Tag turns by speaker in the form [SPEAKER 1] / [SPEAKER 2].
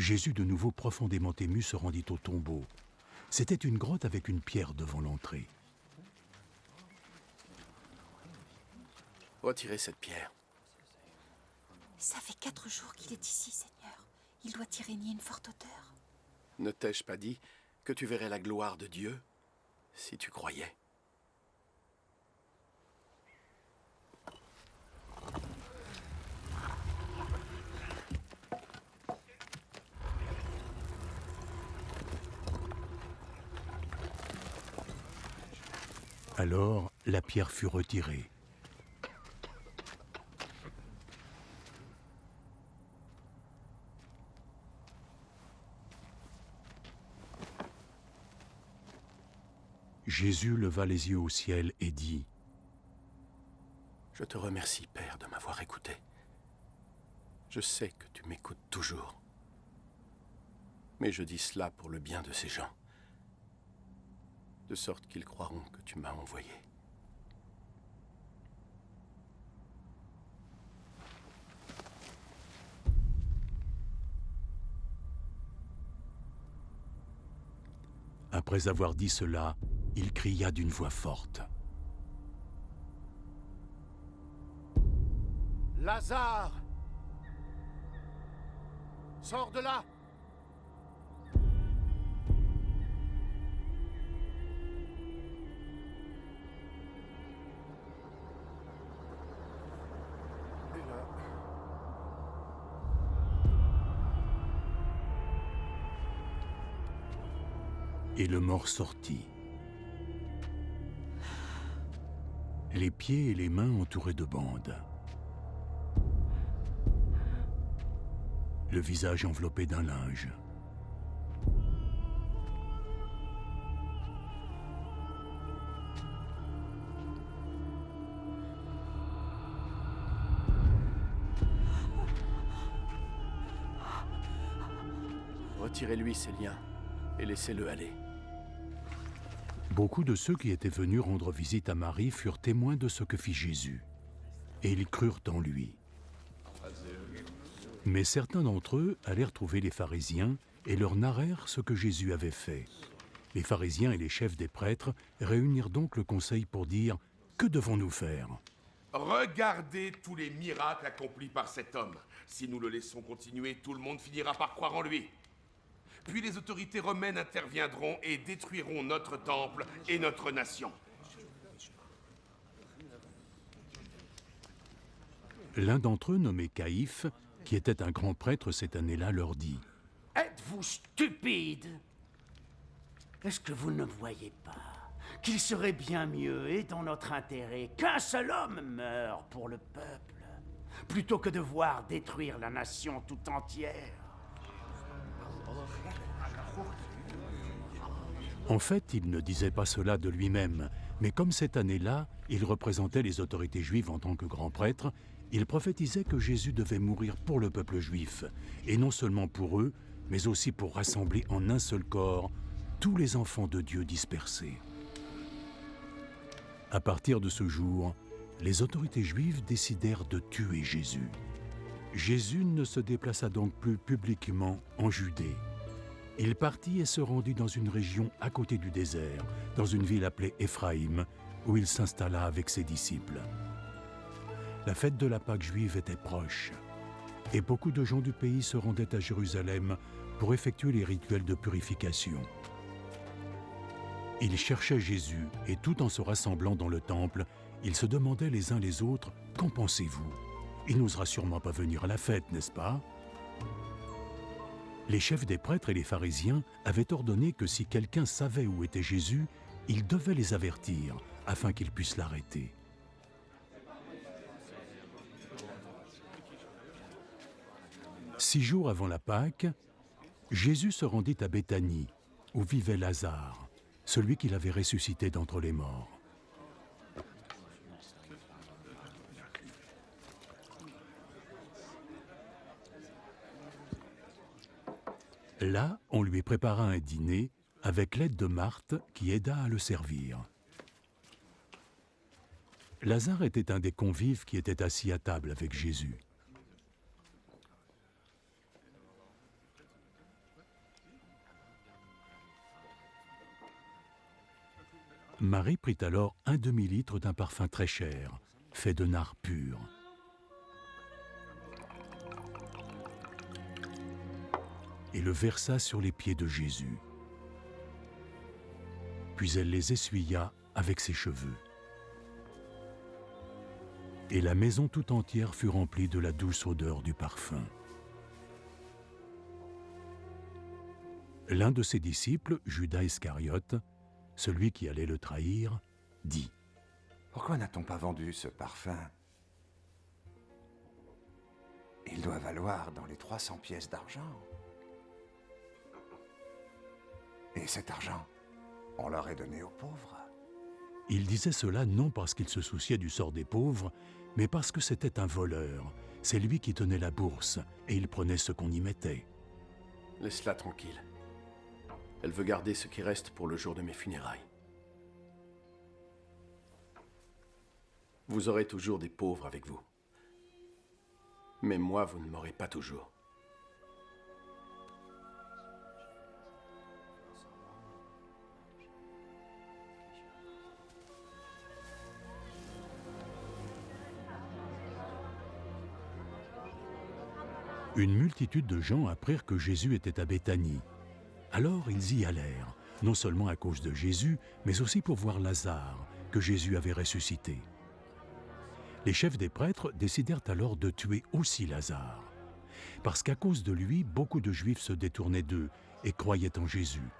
[SPEAKER 1] Jésus, de nouveau profondément ému, se rendit au tombeau. C'était une grotte avec une pierre devant l'entrée.
[SPEAKER 2] Retirez cette pierre.
[SPEAKER 3] Ça fait 4 jours qu'il est ici, Seigneur. Il doit y régner une forte odeur.
[SPEAKER 2] Ne t'ai-je pas dit que tu verrais la gloire de Dieu si tu croyais?
[SPEAKER 1] Alors, la pierre fut retirée. Jésus leva les yeux au ciel et dit :
[SPEAKER 2] « Je te remercie, Père, de m'avoir écouté. Je sais que tu m'écoutes toujours. Mais je dis cela pour le bien de ces gens, de sorte qu'ils croiront que tu m'as envoyé. »
[SPEAKER 1] Après avoir dit cela, il cria d'une voix forte :
[SPEAKER 2] « Lazare! Sors de là! »
[SPEAKER 1] Et le mort sortit, les pieds et les mains entourés de bandes, le visage enveloppé d'un linge.
[SPEAKER 2] Retirez-lui ses liens et laissez-le aller.
[SPEAKER 1] Beaucoup de ceux qui étaient venus rendre visite à Marie furent témoins de ce que fit Jésus, et ils crurent en lui. Mais certains d'entre eux allèrent trouver les pharisiens et leur narrèrent ce que Jésus avait fait. Les pharisiens et les chefs des prêtres réunirent donc le conseil pour dire : que devons-nous faire ?
[SPEAKER 4] Regardez tous les miracles accomplis par cet homme. Si nous le laissons continuer, tout le monde finira par croire en lui. Puis les autorités romaines interviendront et détruiront notre temple et notre nation.
[SPEAKER 1] L'un d'entre eux, nommé Caïphe, qui était un grand prêtre cette année-là, leur dit :
[SPEAKER 5] Êtes-vous stupide? Est-ce que vous ne voyez pas qu'il serait bien mieux et dans notre intérêt qu'un seul homme meure pour le peuple, plutôt que de voir détruire la nation tout entière?
[SPEAKER 1] En fait, il ne disait pas cela de lui-même, mais comme cette année-là, il représentait les autorités juives en tant que grand prêtre, il prophétisait que Jésus devait mourir pour le peuple juif, et non seulement pour eux, mais aussi pour rassembler en un seul corps tous les enfants de Dieu dispersés. À partir de ce jour, les autorités juives décidèrent de tuer Jésus. Jésus ne se déplaça donc plus publiquement en Judée. Il partit et se rendit dans une région à côté du désert, dans une ville appelée Éphraïm, où il s'installa avec ses disciples. La fête de la Pâque juive était proche, et beaucoup de gens du pays se rendaient à Jérusalem pour effectuer les rituels de purification. Ils cherchaient Jésus, et tout en se rassemblant dans le temple, ils se demandaient les uns les autres : « Qu'en pensez-vous ? Il n'osera sûrement pas venir à la fête, n'est-ce pas ?» Les chefs des prêtres et les pharisiens avaient ordonné que si quelqu'un savait où était Jésus, il devait les avertir afin qu'ils puissent l'arrêter. Six jours avant la Pâque, Jésus se rendit à Béthanie, où vivait Lazare, celui qu'il avait ressuscité d'entre les morts. Là, on lui prépara un dîner avec l'aide de Marthe qui aida à le servir. Lazare était un des convives qui étaient assis à table avec Jésus. Marie prit alors un demi-litre d'un parfum très cher, fait de nard pur. Et le versa sur les pieds de Jésus. Puis elle les essuya avec ses cheveux. Et la maison tout entière fut remplie de la douce odeur du parfum. L'un de ses disciples, Judas Iscariote, celui qui allait le trahir, dit :
[SPEAKER 6] « Pourquoi n'a-t-on pas vendu ce parfum? Il doit valoir dans les 300 pièces d'argent. Et cet argent, on l'aurait donné aux pauvres. »
[SPEAKER 1] Il disait cela non parce qu'il se souciait du sort des pauvres, mais parce que c'était un voleur. C'est lui qui tenait la bourse, et il prenait ce qu'on y mettait.
[SPEAKER 2] Laisse-la tranquille. Elle veut garder ce qui reste pour le jour de mes funérailles. Vous aurez toujours des pauvres avec vous. Mais moi, vous ne m'aurez pas toujours.
[SPEAKER 1] Une multitude de gens apprirent que Jésus était à Béthanie. Alors ils y allèrent, non seulement à cause de Jésus, mais aussi pour voir Lazare, que Jésus avait ressuscité. Les chefs des prêtres décidèrent alors de tuer aussi Lazare, parce qu'à cause de lui, beaucoup de Juifs se détournaient d'eux et croyaient en Jésus.